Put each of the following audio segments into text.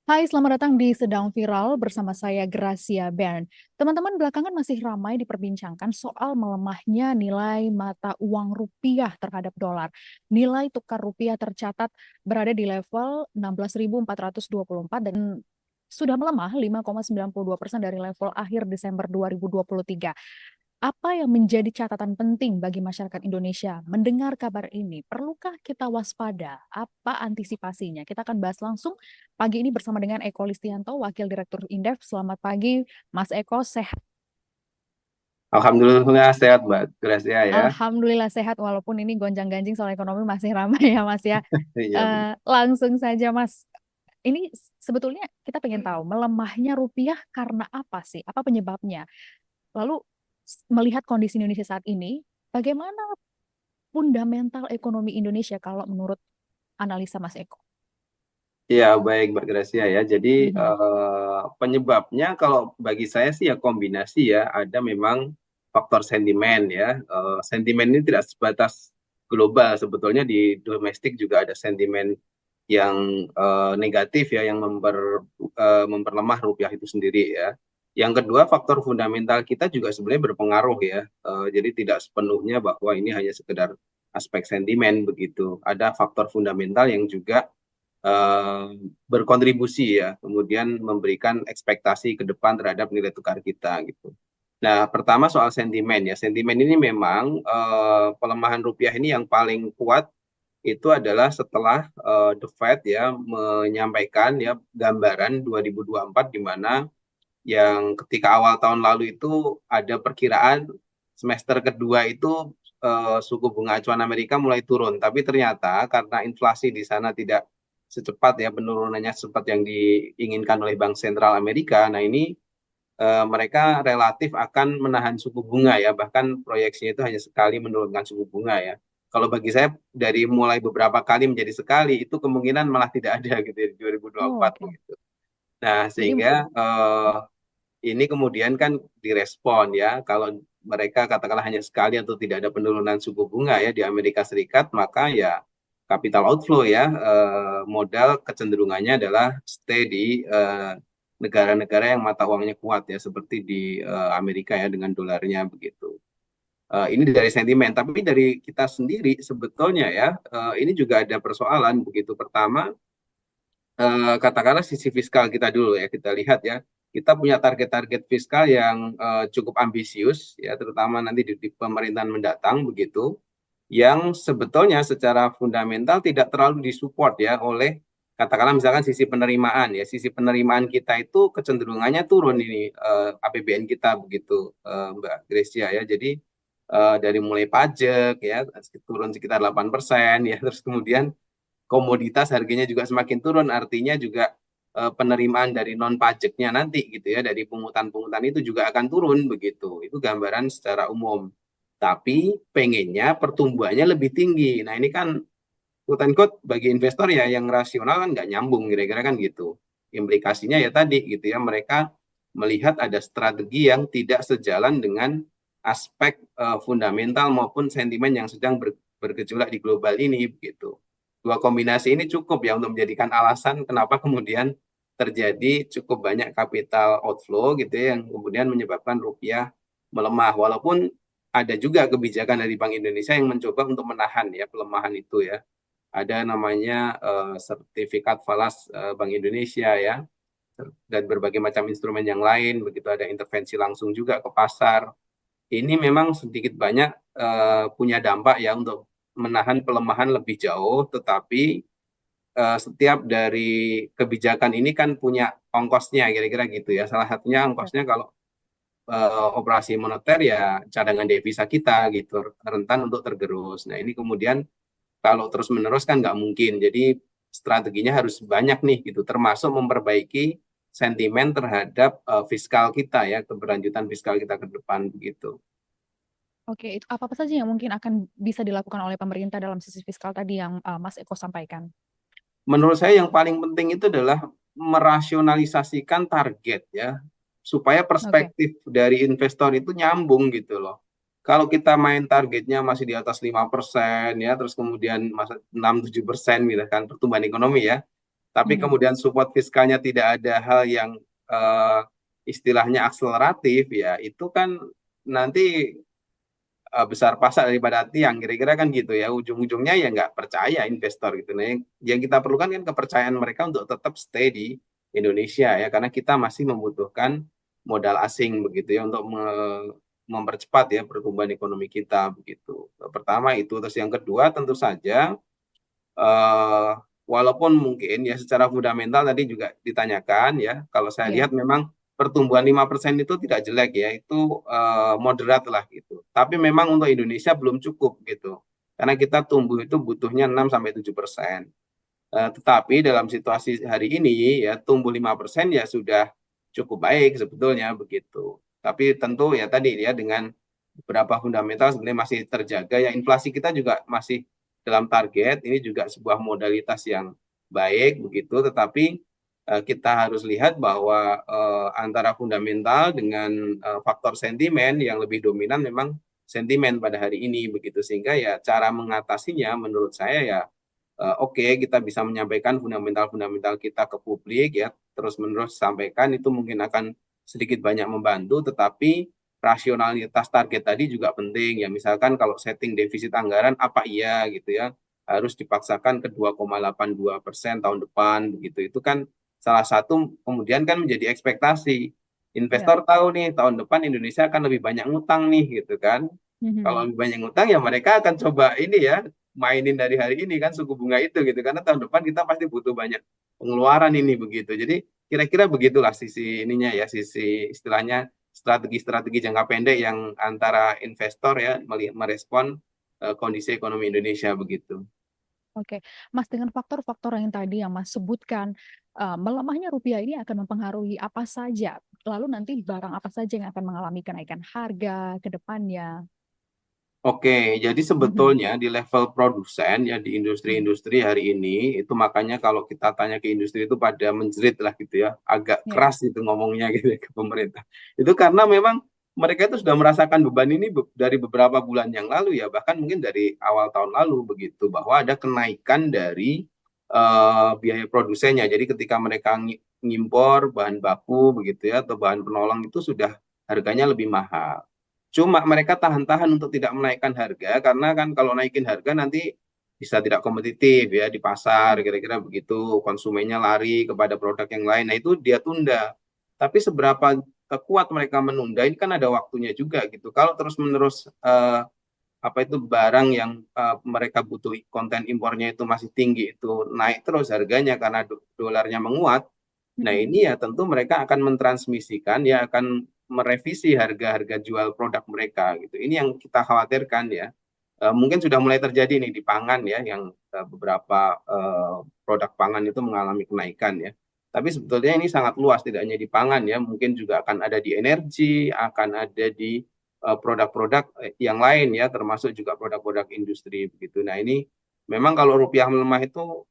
Hai, selamat datang di Sedang Viral bersama saya Gracia Bern. Teman-teman, belakangan masih ramai diperbincangkan soal melemahnya nilai mata uang rupiah terhadap dolar. Nilai tukar rupiah tercatat berada di level 16.424 dan sudah melemah 5,92% dari level akhir Desember 2023. Apa yang menjadi catatan penting bagi masyarakat Indonesia mendengar kabar ini? Perlukah kita waspada? Apa antisipasinya? Kita akan bahas langsung pagi ini bersama dengan Eko Listianto, Wakil Direktur Indef. Selamat pagi, Mas Eko. Sehat? Alhamdulillah sehat Mbak Gracia ya. Alhamdulillah sehat, walaupun ini gonjang-ganjing soal ekonomi masih ramai ya, Mas ya. Iya benar. Langsung saja, Mas. Ini sebetulnya kita pengen tahu melemahnya rupiah karena apa sih? Apa penyebabnya? Lalu melihat kondisi Indonesia saat ini, bagaimana fundamental ekonomi Indonesia kalau menurut analisa Mas Eko? Iya baik Mbak Gracia ya. Jadi Mhm. penyebabnya kalau bagi saya sih ya kombinasi ya. Ada memang faktor sentimen ya. Sentimen ini tidak sebatas global, sebetulnya di domestik juga ada sentimen yang negatif ya, yang memperlemah rupiah itu sendiri ya. Yang kedua, faktor fundamental kita juga sebenarnya berpengaruh ya. Jadi tidak sepenuhnya bahwa ini hanya sekedar aspek sentimen begitu. Ada faktor fundamental yang juga eh, berkontribusi ya, kemudian memberikan ekspektasi ke depan terhadap nilai tukar kita gitu. Nah, pertama soal sentimen ya. Sentimen ini memang pelemahan rupiah ini yang paling kuat itu adalah setelah The Fed ya menyampaikan ya gambaran 2024, di mana yang ketika awal tahun lalu itu ada perkiraan semester kedua itu suku bunga acuan Amerika mulai turun, tapi ternyata karena inflasi di sana tidak secepat ya, penurunannya secepat yang diinginkan oleh Bank Sentral Amerika. Nah ini mereka relatif akan menahan suku bunga ya, bahkan proyeksinya itu hanya sekali menurunkan suku bunga ya. Kalau bagi saya dari mulai beberapa kali menjadi sekali itu kemungkinan malah tidak ada gitu ya di Oh, 2024 oke. begitu. Nah, Jadi, sehingga ini kemudian kan direspon ya, kalau mereka katakanlah hanya sekali atau tidak ada penurunan suku bunga ya di Amerika Serikat, maka ya capital outflow ya, modal kecenderungannya adalah stay di negara-negara yang mata uangnya kuat ya, seperti di Amerika ya dengan dolarnya begitu. Ini dari sentimen, tapi dari kita sendiri sebetulnya ya, ini juga ada persoalan begitu. Pertama, katakanlah sisi fiskal kita dulu ya, kita lihat ya, kita punya target-target fiskal yang cukup ambisius ya, terutama nanti di pemerintahan mendatang begitu, yang sebetulnya secara fundamental tidak terlalu disupport ya oleh, katakanlah misalkan sisi penerimaan ya, sisi penerimaan kita itu kecenderungannya turun ini, APBN kita begitu, Mbak Gracia ya. Jadi dari mulai pajak ya turun sekitar 8% ya, terus kemudian komoditas harganya juga semakin turun, artinya juga penerimaan dari non pajaknya nanti gitu ya, dari pungutan-pungutan itu juga akan turun begitu. Itu gambaran secara umum. Tapi pengennya pertumbuhannya lebih tinggi. Nah ini kan quote unquote bagi investor ya yang rasional kan nggak nyambung, kira-kira kan gitu. Implikasinya ya tadi gitu ya, mereka melihat ada strategi yang tidak sejalan dengan aspek fundamental maupun sentimen yang sedang bergejolak di global ini begitu. Dua kombinasi ini cukup ya untuk menjadikan alasan kenapa kemudian terjadi cukup banyak capital outflow gitu ya, yang kemudian menyebabkan rupiah melemah. Walaupun ada juga kebijakan dari Bank Indonesia yang mencoba untuk menahan ya pelemahan itu ya. Ada namanya sertifikat falas Bank Indonesia ya, dan berbagai macam instrumen yang lain begitu, ada intervensi langsung juga ke pasar. Ini memang sedikit banyak punya dampak ya untuk menahan pelemahan lebih jauh, tetapi setiap dari kebijakan ini kan punya ongkosnya, kira-kira gitu ya. Salah satunya ongkosnya kalau operasi moneter ya cadangan devisa kita gitu rentan untuk tergerus. Nah ini kemudian kalau terus-menerus kan nggak mungkin. Jadi strateginya harus banyak nih gitu, termasuk memperbaiki sentimen terhadap fiskal kita ya, keberlanjutan fiskal kita ke depan begitu. oke, itu apa-apa saja yang mungkin akan bisa dilakukan oleh pemerintah dalam sisi fiskal tadi yang Mas Eko sampaikan? Menurut saya yang paling penting itu adalah merasionalisasikan target ya, supaya Oke. perspektif dari investor itu nyambung gitu loh. Kalau kita main targetnya masih di atas 5% ya, terus kemudian masa 6-7% gitu kan pertumbuhan ekonomi ya, tapi Mhm. kemudian support fiskalnya tidak ada hal yang eh, istilahnya akseleratif, ya itu kan nanti besar pasak daripada tiang, kira-kira kan gitu ya, ujung-ujungnya ya nggak percaya investor gitu. Nah, yang kita perlukan kan kepercayaan mereka untuk tetap stay di Indonesia ya, karena kita masih membutuhkan modal asing begitu ya untuk mempercepat ya pertumbuhan ekonomi kita begitu. Pertama itu, terus yang kedua tentu saja eh, walaupun mungkin ya secara fundamental tadi juga ditanyakan ya, kalau saya Iya. lihat memang pertumbuhan 5% itu tidak jelek ya, itu moderat lah gitu. Tapi memang untuk Indonesia belum cukup gitu. Karena kita tumbuh itu butuhnya 6 sampai 7%. Tetapi dalam situasi hari ini ya tumbuh 5% ya sudah cukup baik sebetulnya begitu. Tapi tentu ya tadi ya dengan beberapa fundamental sebenarnya masih terjaga ya, inflasi kita juga masih dalam target, ini juga sebuah modalitas yang baik begitu, tetapi kita harus lihat bahwa antara fundamental dengan faktor sentimen yang lebih dominan memang sentimen pada hari ini begitu, sehingga ya cara mengatasinya menurut saya ya oke, kita bisa menyampaikan fundamental-fundamental kita ke publik ya, terus-menerus sampaikan itu mungkin akan sedikit banyak membantu, tetapi rasionalitas target tadi juga penting ya. Misalkan kalau setting defisit anggaran apa iya gitu ya, harus dipaksakan ke 2,82% tahun depan begitu. Itu kan salah satu kemudian kan menjadi ekspektasi. Iya. Investor tahu nih tahun depan Indonesia akan lebih banyak ngutang nih gitu kan. Kalau Mhm. lebih banyak ngutang ya mereka akan coba ini ya, mainin dari hari ini kan suku bunga itu gitu, karena tahun depan kita pasti butuh banyak pengeluaran ini begitu. Jadi kira-kira begitulah sisi ininya ya, sisi istilahnya strategi-strategi jangka pendek yang antara investor ya merespon kondisi ekonomi Indonesia begitu. Oke, Mas, dengan faktor-faktor yang tadi yang Mas sebutkan, melemahnya rupiah ini akan mempengaruhi apa saja? Lalu nanti barang apa saja yang akan mengalami kenaikan harga ke depannya? Oke, jadi Mhm. sebetulnya di level produsen ya di Mhm. industri-industri hari ini itu makanya kalau kita tanya ke industri itu pada menjerit lah gitu ya, agak Ya. keras itu ngomongnya gitu ya ke pemerintah. Itu karena memang mereka itu sudah merasakan beban ini dari beberapa bulan yang lalu ya, bahkan mungkin dari awal tahun lalu begitu, bahwa ada kenaikan dari biaya produsennya. Jadi ketika mereka ngimpor bahan baku begitu ya atau bahan penolong itu sudah harganya lebih mahal. Cuma mereka tahan-tahan untuk tidak menaikkan harga karena kan kalau naikin harga nanti bisa tidak kompetitif ya di pasar, Ya. kira-kira begitu. Konsumennya lari kepada produk yang lain. Nah, itu dia tunda. Tapi seberapa kuat mereka menunda ini kan ada waktunya juga gitu. Kalau terus-menerus apa itu barang yang mereka butuh konten impornya itu masih tinggi, itu naik terus harganya karena dolarnya menguat. Nah, Mhm. ini ya tentu mereka akan mentransmisikan, ya akan merevisi harga-harga jual produk mereka gitu. Ini yang kita khawatirkan ya. Mungkin sudah mulai terjadi nih di pangan ya, yang beberapa produk pangan itu mengalami kenaikan ya. Tapi sebetulnya ini sangat luas, tidak hanya di pangan ya, mungkin juga akan ada di energi, akan ada di produk-produk yang lain ya, termasuk juga produk-produk industri begitu. Nah, ini memang kalau rupiah melemah itu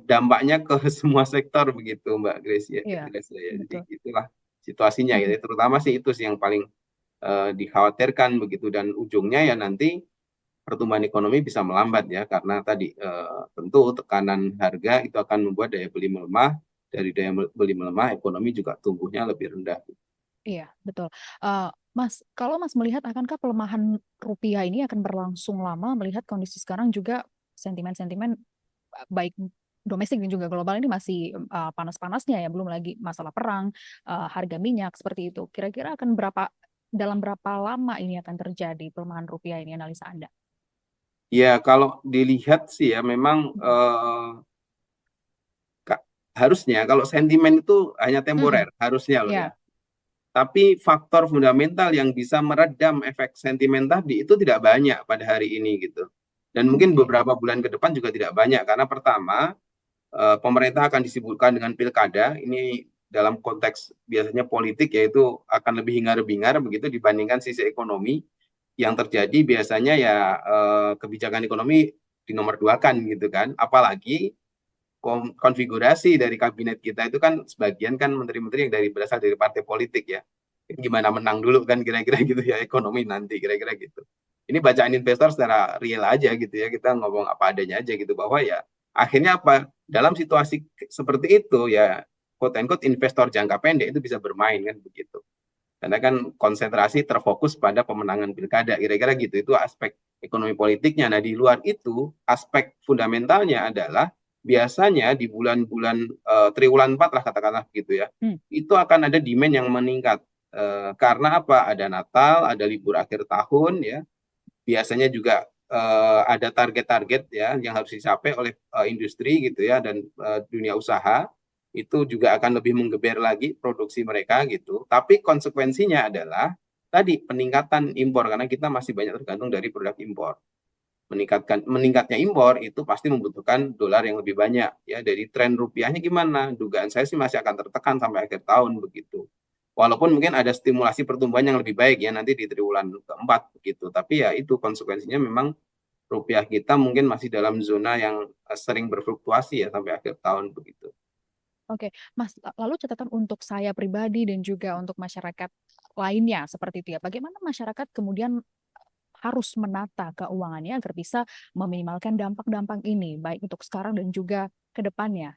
dampaknya ke semua sektor begitu Mbak Grace ya. Iya, Jadi betul. itulah situasinya ya. Mhm. Terutama sih itu sih yang paling dikhawatirkan begitu, dan ujungnya ya nanti pertumbuhan ekonomi bisa melambat ya karena tadi tentu tekanan harga itu akan membuat daya beli melemah, dari daya beli melemah ekonomi juga tumbuhnya lebih rendah. Iya, betul. Mas, kalau Mas melihat akankah pelemahan rupiah ini akan berlangsung lama melihat kondisi sekarang juga sentimen-sentimen baik domestik dan juga global ini masih panas-panasnya ya, belum lagi masalah perang, harga minyak seperti itu. Kira-kira akan dalam berapa lama ini akan terjadi pelemahan rupiah ini analisa Anda? Ya kalau dilihat sih ya memang Mhm. harusnya kalau sentimen itu hanya Mhm. temporer harusnya loh ya. Ya. Tapi faktor fundamental yang bisa meredam efek sentimen tadi itu tidak banyak pada hari ini gitu. Dan mungkin Oke. beberapa bulan ke depan juga tidak banyak karena pertama pemerintah akan disibukkan dengan pilkada. Ini dalam konteks biasanya politik yaitu akan lebih hingar-bingar begitu dibandingkan sisi ekonomi. Yang terjadi biasanya ya kebijakan ekonomi dinomor dua kan gitu kan. Apalagi konfigurasi dari kabinet kita itu kan sebagian kan menteri-menteri yang berasal dari partai politik ya. Gimana menang dulu kan kira-kira gitu ya ekonomi nanti kira-kira gitu. Ini bacaan investor secara real aja gitu ya, kita ngomong apa adanya aja gitu bahwa ya Akhirnya apa? Dalam situasi seperti itu ya quote unquote investor jangka pendek itu bisa bermain kan begitu. Karena kan konsentrasi terfokus pada pemenangan pilkada, kira-kira gitu. Itu aspek ekonomi politiknya. Nah, di luar itu, aspek fundamentalnya adalah biasanya di bulan-bulan triwulan 4 lah katakanlah gitu ya, Hmm. itu akan ada demand yang meningkat. Karena apa? Ada Natal, ada libur akhir tahun ya, biasanya juga ada target-target ya yang harus dicapai oleh industri gitu ya dan dunia usaha itu juga akan lebih menggeber lagi produksi mereka gitu. Tapi konsekuensinya adalah tadi peningkatan impor karena kita masih banyak tergantung dari produk impor. Meningkatnya impor itu pasti membutuhkan dolar yang lebih banyak ya. Dari tren rupiahnya gimana? Dugaan saya sih masih akan tertekan sampai akhir tahun begitu. Walaupun mungkin ada stimulasi pertumbuhan yang lebih baik ya nanti di triwulan keempat begitu. Tapi ya itu konsekuensinya memang rupiah kita mungkin masih dalam zona yang sering berfluktuasi ya sampai akhir tahun begitu. Oke, Mas, lalu catatan untuk saya pribadi dan juga untuk masyarakat lainnya seperti itu ya. Bagaimana masyarakat kemudian harus menata keuangannya agar bisa meminimalkan dampak-dampak ini, baik untuk sekarang dan juga ke depannya?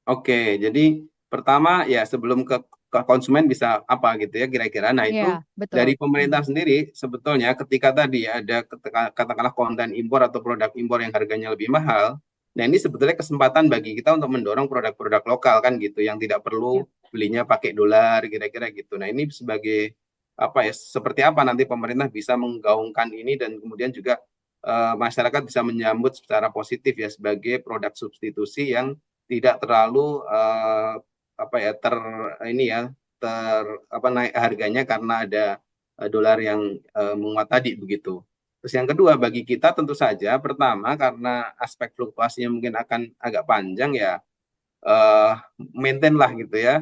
Oke, jadi pertama ya sebelum ke konsumen bisa apa gitu ya kira-kira. Nah Iya, itu betul. dari pemerintah sendiri sebetulnya ketika tadi ada katakanlah konten impor atau produk impor yang harganya lebih mahal, nah ini sebetulnya kesempatan bagi kita untuk mendorong produk-produk lokal kan gitu yang tidak Ya. perlu belinya pakai dolar kira-kira gitu. Nah ini sebagai apa ya seperti apa nanti pemerintah bisa menggaungkan ini dan kemudian juga masyarakat bisa menyambut secara positif ya sebagai produk substitusi yang tidak terlalu apa ya ini ya apa naik harganya karena ada dolar yang menguat tadi begitu. Terus yang kedua bagi kita tentu saja pertama karena aspek fluktuasinya mungkin akan agak panjang ya eh, maintain lah gitu ya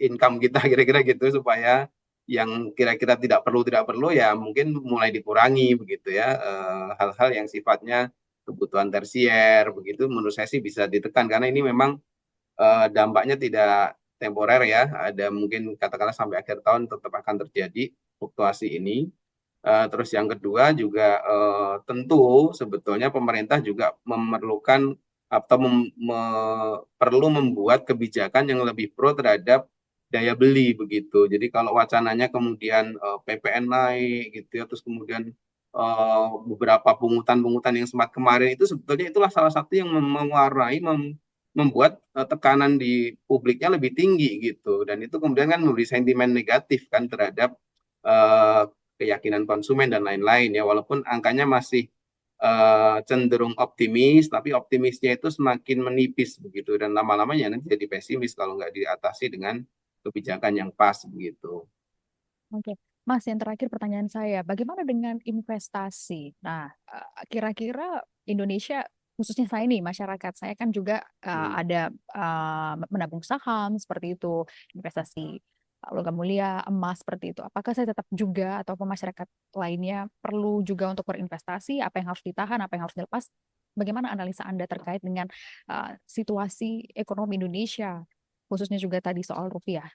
income kita kira-kira gitu supaya yang kira-kira tidak perlu ya mungkin mulai dikurangi begitu ya hal-hal yang sifatnya kebutuhan tersier begitu menurut saya sih bisa ditekan karena ini memang dampaknya tidak temporer ya ada mungkin katakanlah sampai akhir tahun tetap akan terjadi fluktuasi ini. Terus yang kedua juga tentu sebetulnya pemerintah juga memerlukan atau perlu membuat kebijakan yang lebih pro terhadap daya beli begitu. Jadi kalau wacananya kemudian PPN naik gitu ya, terus kemudian beberapa pungutan-pungutan yang sempat kemarin itu sebetulnya itulah salah satu yang mewarnai membuat tekanan di publiknya lebih tinggi gitu dan itu kemudian kan memberi sentimen negatif kan terhadap eh, keyakinan konsumen dan lain-lain ya walaupun angkanya masih cenderung optimis tapi optimisnya itu semakin menipis begitu dan lama-lamanya nanti jadi pesimis kalau nggak diatasi dengan kebijakan yang pas begitu. Oke, Mas, yang terakhir pertanyaan saya, bagaimana dengan investasi? Nah, kira-kira Indonesia, khususnya saya nih, masyarakat, saya kan juga Hmm. ada menabung saham seperti itu, investasi logam mulia, emas seperti itu. Apakah saya tetap juga atau masyarakat lainnya perlu juga untuk berinvestasi? Apa yang harus ditahan, apa yang harus dilepas? Bagaimana analisa Anda terkait dengan situasi ekonomi Indonesia, khususnya juga tadi soal rupiah?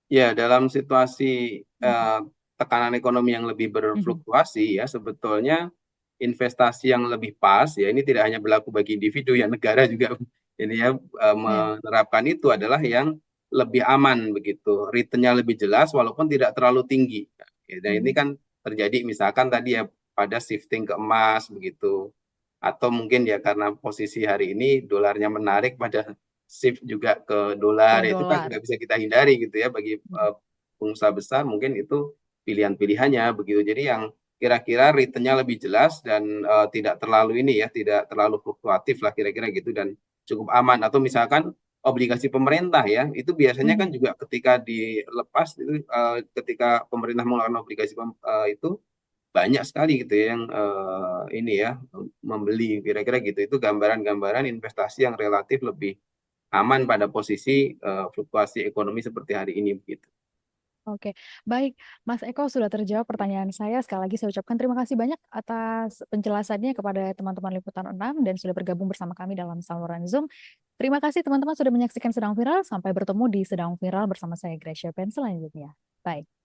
Ya, dalam situasi Mhm. tekanan ekonomi yang lebih Mhm. berfluktuasi ya sebetulnya investasi yang lebih pas ya ini tidak hanya berlaku bagi individu ya negara juga ini ya Ya. menerapkan itu adalah yang lebih aman begitu returnnya lebih jelas walaupun tidak terlalu tinggi ya, dan ini Mhm. kan terjadi misalkan tadi ya pada shifting ke emas begitu atau mungkin ya karena posisi hari ini dolarnya menarik pada shift juga ke dolar Ke itu kan dolar. nggak bisa kita hindari gitu ya bagi pengusaha besar mungkin itu pilihan-pilihannya begitu jadi yang kira-kira returnnya lebih jelas dan tidak terlalu ini ya tidak terlalu fluktuatif lah kira-kira gitu dan cukup aman atau misalkan obligasi pemerintah ya itu biasanya kan Mhm. juga ketika dilepas itu ketika pemerintah mengeluarkan obligasi itu banyak sekali gitu ya yang ini ya membeli kira-kira gitu itu gambaran-gambaran investasi yang relatif lebih aman pada posisi fluktuasi ekonomi seperti hari ini begitu. Oke, baik. Mas Eko sudah terjawab pertanyaan saya. Sekali lagi saya ucapkan terima kasih banyak atas penjelasannya kepada teman-teman Liputan 6 dan sudah bergabung bersama kami dalam saluran Zoom. Terima kasih teman-teman sudah menyaksikan Sedang Viral. Sampai bertemu di Sedang Viral bersama saya Gracia Pen selanjutnya. Bye.